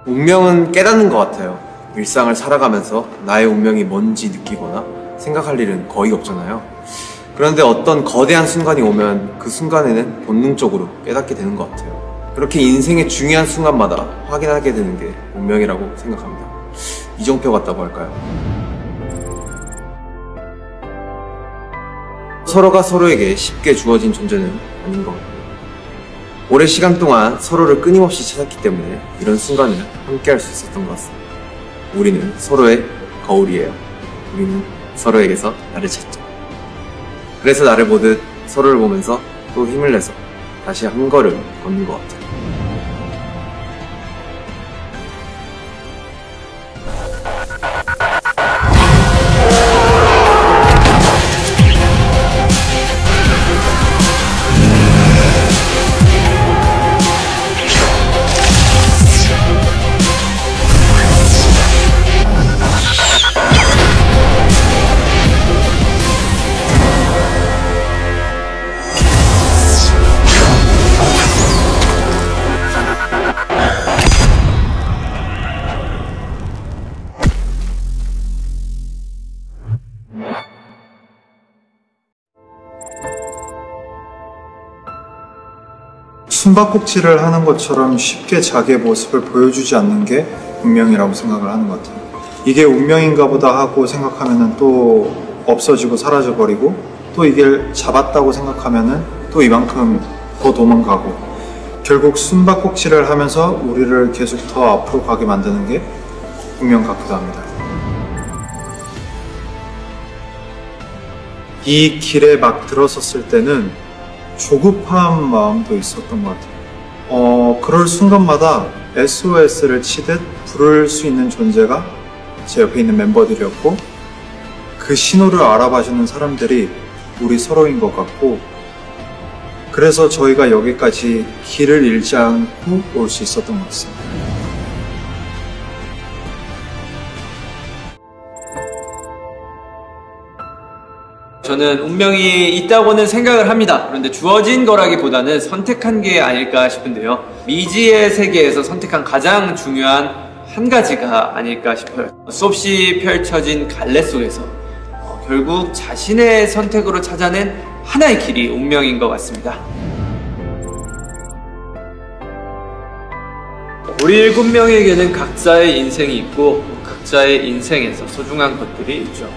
운명은 깨닫는 것 같아요. 일상을 살아가면서 나의 운명이 뭔지 느끼거나 생각할 일은 거의 없잖아요. 그런데 어떤 거대한 순간이 오면 그 순간에는 본능적으로 깨닫게 되는 것 같아요. 그렇게 인생의 중요한 순간마다 확인하게 되는 게 운명이라고 생각합니다. 이정표 같다고 할까요? 서로가 서로에게 쉽게 주어진 존재는 아닌 것 같아요. 오랜 시간 동안 서로를 끊임없이 찾았기 때문에 이런 순간을 함께 할 수 있었던 것 같습니다. 우리는 서로의 거울이에요. 우리는 서로에게서 나를 찾죠. 그래서 나를 보듯 서로를 보면서 또 힘을 내서 다시 한 걸음 걷는 것 같아요. 숨바꼭질을 하는 것처럼 쉽게 자기의 모습을 보여주지 않는 게 운명이라고 생각을 하는 것 같아요. 이게 운명인가 보다 하고 생각하면은 또 없어지고 사라져버리고, 또 이게 잡았다고 생각하면은 또 이만큼 더 도망가고, 결국 숨바꼭질을 하면서 우리를 계속 더 앞으로 가게 만드는 게 운명 같기도 합니다. 이 길에 막 들어섰을 때는 조급한 마음도 있었던 것 같아요. 그럴 순간마다 SOS를 치듯 부를 수 있는 존재가 제 옆에 있는 멤버들이었고, 그 신호를 알아봐주는 사람들이 우리 서로인 것 같고, 그래서 저희가 여기까지 길을 잃지 않고 올 수 있었던 것 같습니다. 저는 운명이 있다고는 생각을 합니다. 그런데 주어진 거라기보다는 선택한 게 아닐까 싶은데요. 미지의 세계에서 선택한 가장 중요한 한 가지가 아닐까 싶어요. 수없이 펼쳐진 갈래 속에서 결국 자신의 선택으로 찾아낸 하나의 길이 운명인 것 같습니다. 우리 7명에게는 각자의 인생이 있고 각자의 인생에서 소중한 것들이 있죠.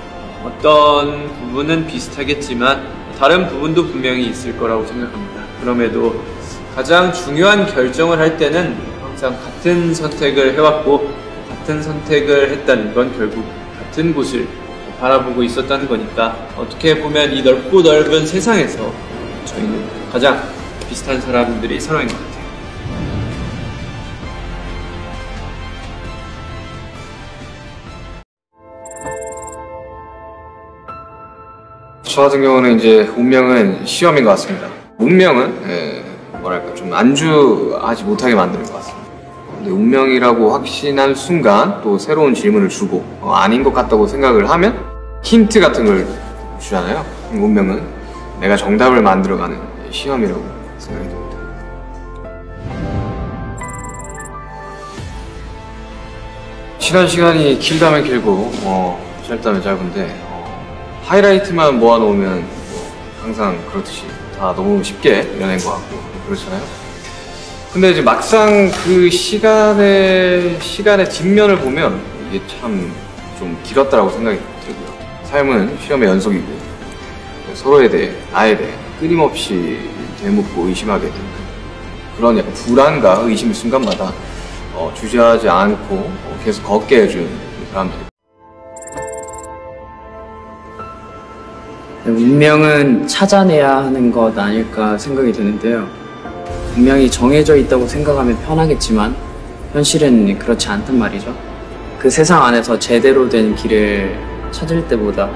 어떤 부분은 비슷하겠지만 다른 부분도 분명히 있을 거라고 생각합니다. 그럼에도 가장 중요한 결정을 할 때는 항상 같은 선택을 해왔고, 같은 선택을 했다는 건 결국 같은 곳을 바라보고 있었다는 거니까, 어떻게 보면 이 넓고 넓은 세상에서 저희는 가장 비슷한 사람들이 서로인 것 같아요. 저 같은 경우는 이제 운명은 시험인 것 같습니다. 운명은 뭐랄까 좀 안주하지 못하게 만드는 것 같습니다. 근데 운명이라고 확신한 순간 또 새로운 질문을 주고 아닌 것 같다고 생각을 하면 힌트 같은 걸 주잖아요. 운명은 내가 정답을 만들어가는 시험이라고 생각이 듭니다. 지난 시간이 길다면 길고 짧다면 짧은데 하이라이트만 모아놓으면 항상 그렇듯이 다 너무 쉽게 이뤄낸 것 같고 그렇잖아요. 근데 이제 막상 그 시간의 뒷면을 보면 이게 참 좀 길었다라고 생각이 들고요. 삶은 시험의 연속이고 서로에 대해, 나에 대해 끊임없이 되묻고 의심하게 되는 그런 약간 불안과 의심의 순간마다 주저하지 않고 계속 걷게 해준 사람들. 운명은 찾아내야 하는 것 아닐까 생각이 드는데요. 운명이 정해져 있다고 생각하면 편하겠지만 현실은 그렇지 않단 말이죠. 그 세상 안에서 제대로 된 길을 찾을 때보다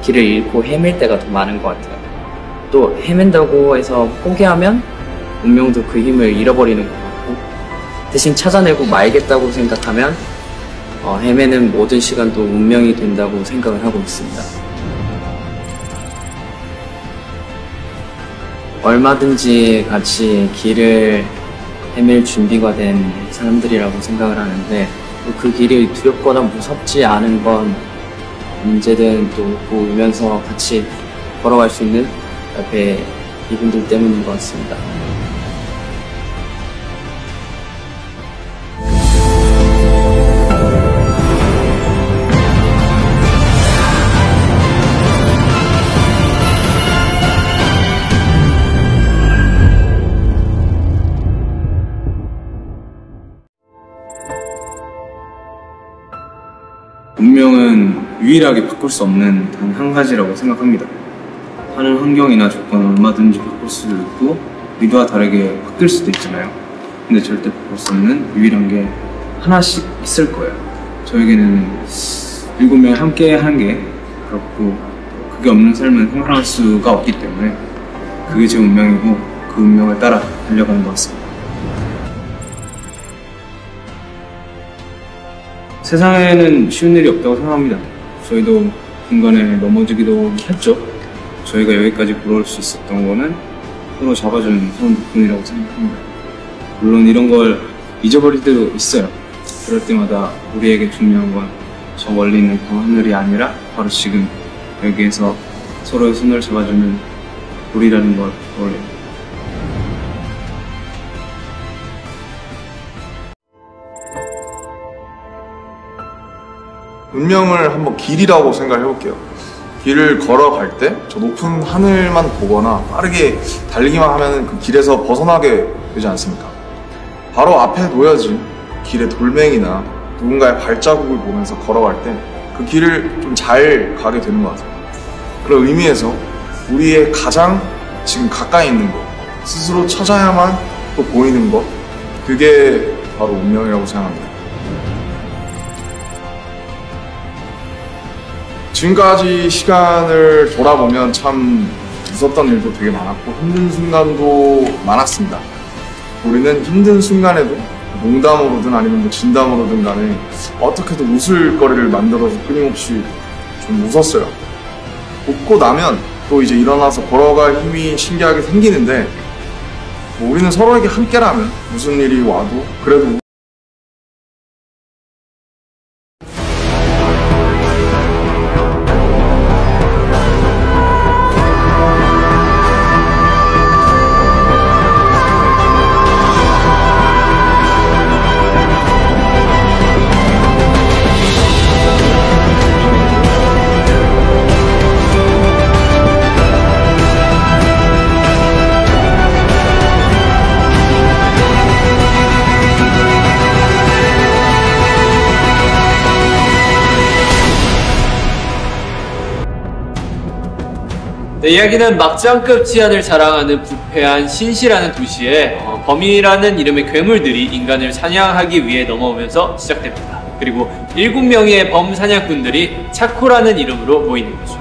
길을 잃고 헤맬 때가 더 많은 것 같아요. 또 헤맨다고 해서 포기하면 운명도 그 힘을 잃어버리는 것 같고, 대신 찾아내고 말겠다고 생각하면 헤매는 모든 시간도 운명이 된다고 생각을 하고 있습니다. 얼마든지 같이 길을 헤맬 준비가 된 사람들이라고 생각을 하는데 또 그 길이 두렵거나 무섭지 않은 건 언제든 또 울면서 같이 걸어갈 수 있는 옆에 이분들 때문인 것 같습니다. 운명은 유일하게 바꿀 수 없는 단 한 가지라고 생각합니다. 하는 환경이나 조건은 얼마든지 바꿀 수도 있고 의도와 다르게 바뀔 수도 있잖아요. 근데 절대 바꿀 수 없는 유일한 게 하나씩 있을 거예요. 저에게는 7명이 함께 하는 게 그렇고 그게 없는 삶은 생각할 수가 없기 때문에 그게 제 운명이고 그 운명을 따라 달려가는 것 같습니다. 세상에는 쉬운 일이 없다고 생각합니다. 저희도 중간에 넘어지기도 했죠. 저희가 여기까지 걸어올 수 있었던 거는 서로 잡아준 사람 덕분이라고 생각합니다. 물론 이런 걸 잊어버릴 때도 있어요. 그럴 때마다 우리에게 중요한 건 저 멀리 있는 그 하늘이 아니라 바로 지금 여기에서 서로의 손을 잡아주는 우리라는 걸 떠올려요. 운명을 한번 길이라고 생각을 해볼게요. 길을 걸어갈 때 저 높은 하늘만 보거나 빠르게 달리기만 하면 그 길에서 벗어나게 되지 않습니까? 바로 앞에 놓여진 길의 돌멩이나 누군가의 발자국을 보면서 걸어갈 때 그 길을 좀 잘 가게 되는 것 같아요. 그런 의미에서 우리의 가장 지금 가까이 있는 것, 스스로 찾아야만 또 보이는 것, 그게 바로 운명이라고 생각합니다. 지금까지 시간을 돌아보면 참 웃었던 일도 되게 많았고 힘든 순간도 많았습니다. 우리는 힘든 순간에도 농담으로든 아니면 뭐 진담으로든 간에 어떻게든 웃을 거리를 만들어서 끊임없이 좀 웃었어요. 웃고 나면 또 이제 일어나서 걸어갈 힘이 신기하게 생기는데 뭐 우리는 서로에게 함께라면 무슨 일이 와도 그래도 네, 이야기는 막장급 치안을 자랑하는 부패한 신시라는 도시에 범이라는 이름의 괴물들이 인간을 사냥하기 위해 넘어오면서 시작됩니다. 그리고 7명의 범 사냥꾼들이 차코라는 이름으로 모이는 거죠.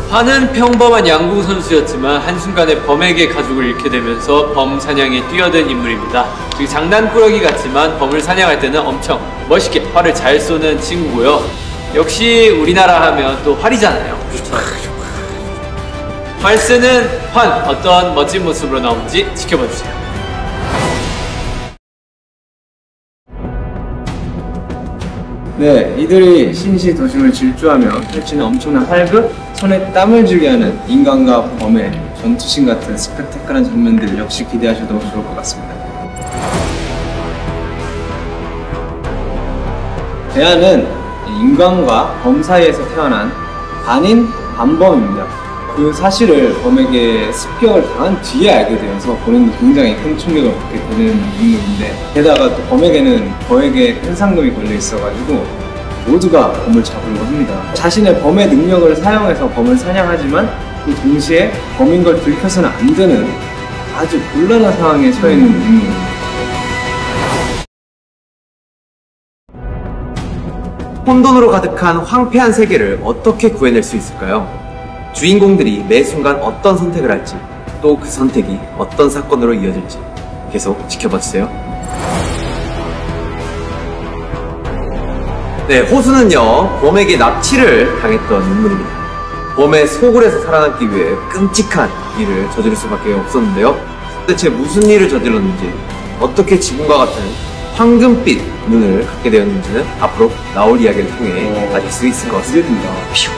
환은 평범한 양궁 선수였지만 한순간에 범에게 가족을 잃게 되면서 범 사냥에 뛰어든 인물입니다. 즉 장난꾸러기 같지만 범을 사냥할 때는 엄청 멋있게 활을 잘 쏘는 친구고요. 역시 우리나라 하면 또 활이잖아요. 그렇죠. 활 쓰는 환, 어떤 멋진 모습으로 나오는지 지켜봐주세요. 네, 이들이 신시 도심을 질주하며 펼치는 엄청난 활극, 손에 땀을 쥐게 하는 인간과 범의 전투신 같은 스펙타클한 장면들 역시 기대하셔도 좋을 것 같습니다. 대안은 인간과 범 사이에서 태어난 반인 반범입니다. 그 사실을 범에게 습격을 당한 뒤에 알게 되어서 본인도 굉장히 큰 충격을 받게 되는 인물인데 게다가 또 범에게 큰 상금이 걸려 있어가지고 모두가 범을 잡으려고 합니다. 자신의 범의 능력을 사용해서 범을 사냥하지만 그 동시에 범인 걸 들켜서는 안 되는 아주 곤란한 상황에 처해 있는 인물입니다. 혼돈으로 가득한 황폐한 세계를 어떻게 구해낼 수 있을까요? 주인공들이 매 순간 어떤 선택을 할지, 또 그 선택이 어떤 사건으로 이어질지 계속 지켜봐주세요. 네, 호수는요, 범에게 납치를 당했던 인물입니다. 범의 소굴에서 살아남기 위해 끔찍한 일을 저지를 수밖에 없었는데요. 대체 무슨 일을 저질렀는지, 어떻게 지금과 같은 황금빛 눈을 갖게 되었는지는 앞으로 나올 이야기를 통해 알 수 있을 것 같습니다. 퓨.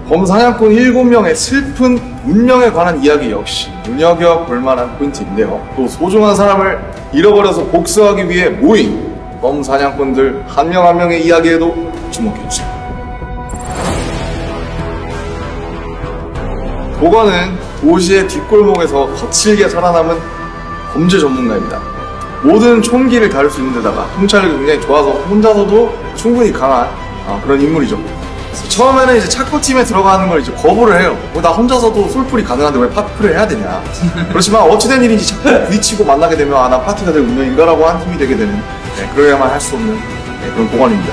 범사냥꾼 7명의 슬픈 운명에 관한 이야기 역시 눈여겨볼 만한 포인트인데요. 또 소중한 사람을 잃어버려서 복수하기 위해 모인 범사냥꾼들 한 명 한 명의 이야기에도 주목해주세요. 도건은 도시의 뒷골목에서 거칠게 살아남은 범죄 전문가입니다. 모든 총기를 다룰 수 있는 데다가 통찰력이 굉장히 좋아서 혼자서도 충분히 강한 그런 인물이죠. 처음에는 이제 차코팀에 들어가는 걸 이제 거부를 해요. 나 혼자서도 솔플이 가능한데 왜 파티를 해야 되냐. 그렇지만 어찌된 일인지 자꾸 부딪히고 만나게 되면 나 파티가 될 운명인가라고 한 팀이 되게 되는 그래야만 할 수 없는 그런 보관입니다.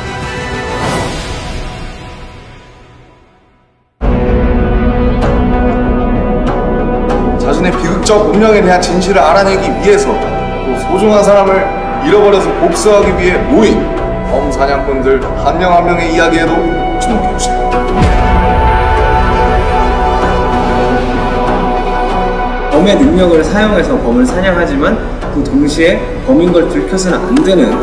자신의 비극적 운명에 대한 진실을 알아내기 위해서 또 소중한 사람을 잃어버려서 복수하기 위해 모인 범사냥꾼들 한 명 한 명의 이야기에도 주목해주세요. 범의 능력을 사용해서 범을 사냥하지만 그 동시에 범인 걸 들켜서는 안 되는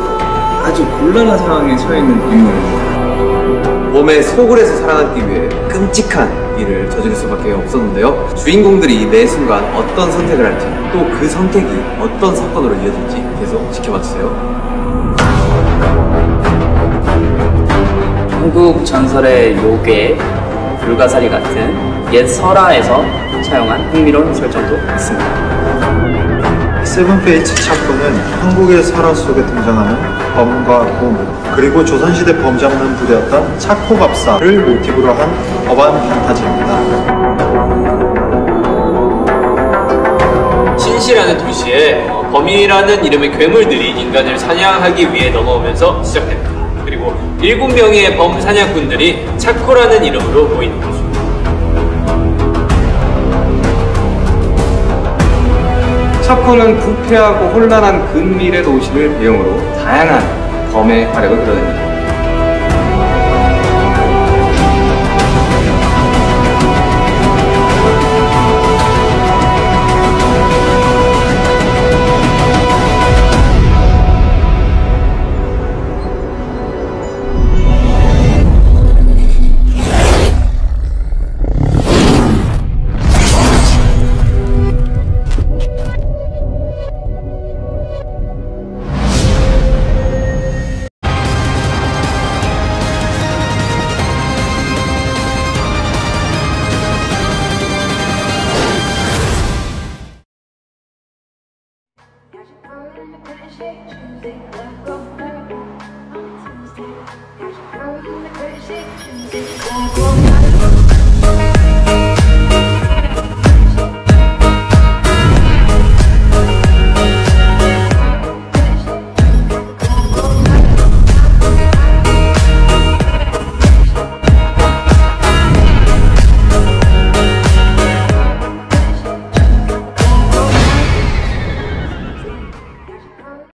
아주 곤란한 상황에 처해 있는 인물입니다. 범의 소굴에서 살아남기 위해 끔찍한 일을 저지를 수밖에 없었는데요. 주인공들이 매 순간 어떤 선택을 할지, 또 그 선택이 어떤 사건으로 이어질지 계속 지켜봐주세요. 한국 전설의 요괴, 불가사리 같은 옛 설화에서 차용한 흥미로운 설정도 있습니다. 세븐페이츠 차코는 한국의 설화 속에 등장하는 범과 보물, 그리고 조선시대 범 잡는 부대였던 차코갑사를 모티브로 한 어반 판타지입니다. 신시라는 도시에 범이라는 이름의 괴물들이 인간을 사냥하기 위해 넘어오면서 시작됩니다. 그리고 7명의 범 사냥꾼들이 차코라는 이름으로 모이는 거죠. 차코는 부패하고 혼란한 근미래 도시를 배경으로 다양한 범의 활약을 드러냅니다. Tuesday,